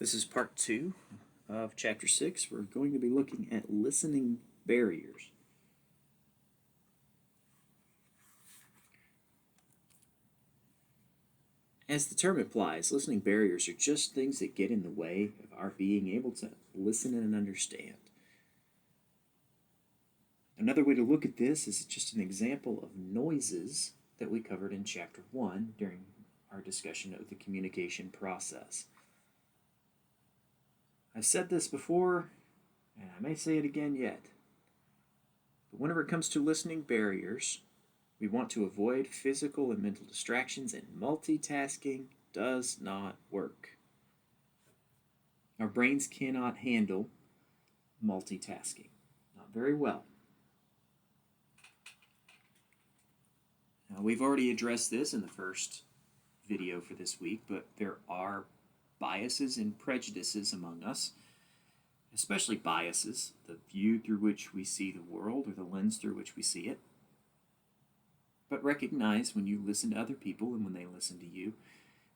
This is part 2 of chapter 6. We're going to be looking at listening barriers. As the term implies, listening barriers are just things that get in the way of our being able to listen and understand. Another way to look at this is just an example of noises that we covered in chapter 1 during our discussion of the communication process. I've said this before, and I may say it again yet, but whenever it comes to listening barriers, we want to avoid physical and mental distractions, and multitasking does not work. Our brains cannot handle multitasking, not very well. Now, we've already addressed this in the first video for this week, but there are biases and prejudices among us, especially biases, the view through which we see the world or the lens through which we see it. But recognize when you listen to other people and when they listen to you,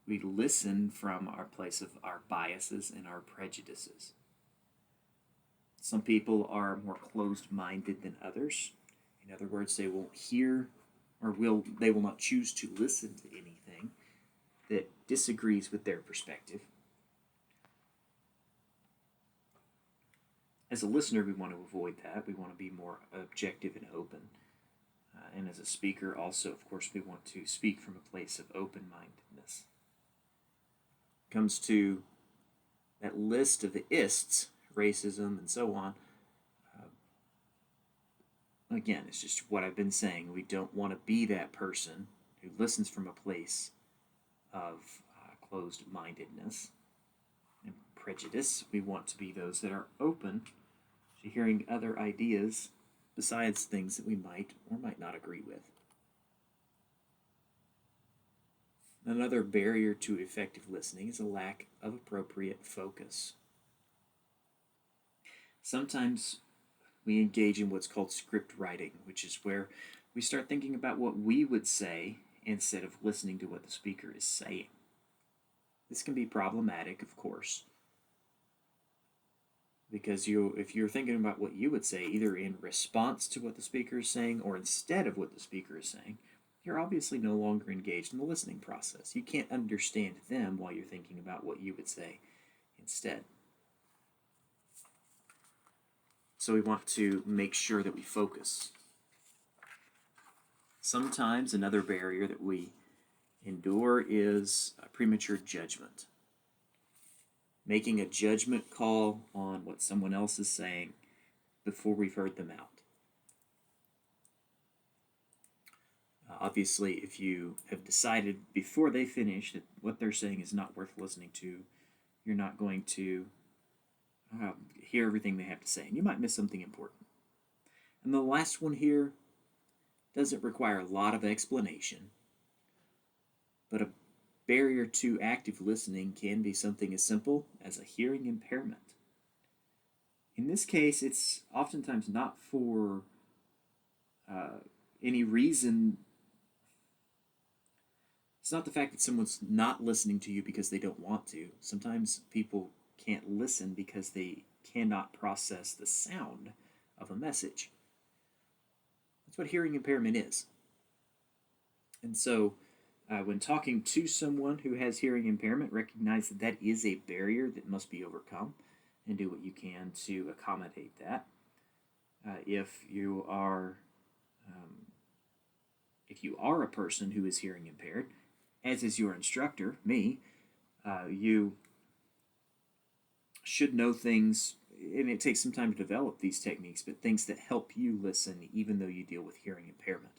we listen from our place of our biases and our prejudices. Some people are more closed-minded than others. In other words, they won't hear or they will not choose to listen to anything that disagrees with their perspective. As a listener, we want to avoid that. We want to be more objective and open. And as a speaker, also, of course, we want to speak from a place of open-mindedness. Comes to that list of the ists, racism and so on. Again, it's just what I've been saying. We don't want to be that person who listens from a place of closed-mindedness and prejudice. We want to be those that are open to hearing other ideas besides things that we might or might not agree with. Another barrier to effective listening is a lack of appropriate focus. Sometimes we engage in what's called script writing, which is where we start thinking about what we would say instead of listening to what the speaker is saying. This can be problematic, of course, because if you're thinking about what you would say, either in response to what the speaker is saying or instead of what the speaker is saying, you're obviously no longer engaged in the listening process. You can't understand them while you're thinking about what you would say instead. So we want to make sure that we focus. Sometimes another barrier that we endure is a premature judgment. Making a judgment call on what someone else is saying before we've heard them out. Obviously, if you have decided before they finish that what they're saying is not worth listening to, you're not going to hear everything they have to say, and you might miss something important. And the last one here doesn't require a lot of explanation, but a barrier to active listening can be something as simple as a hearing impairment. In this case, it's oftentimes not for any reason. It's not the fact that someone's not listening to you because they don't want to. Sometimes people can't listen because they cannot process the sound of a message. That's what hearing impairment is. And so when talking to someone who has hearing impairment, recognize that that is a barrier that must be overcome and do what you can to accommodate that. If you are a person who is hearing impaired, as is your instructor, me, you should know things, and it takes some time to develop these techniques, but things that help you listen even though you deal with hearing impairment.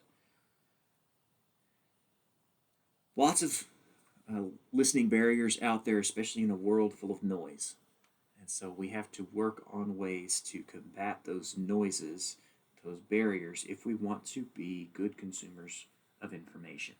Lots of listening barriers out there, especially in a world full of noise. And so we have to work on ways to combat those noises, those barriers, if we want to be good consumers of information.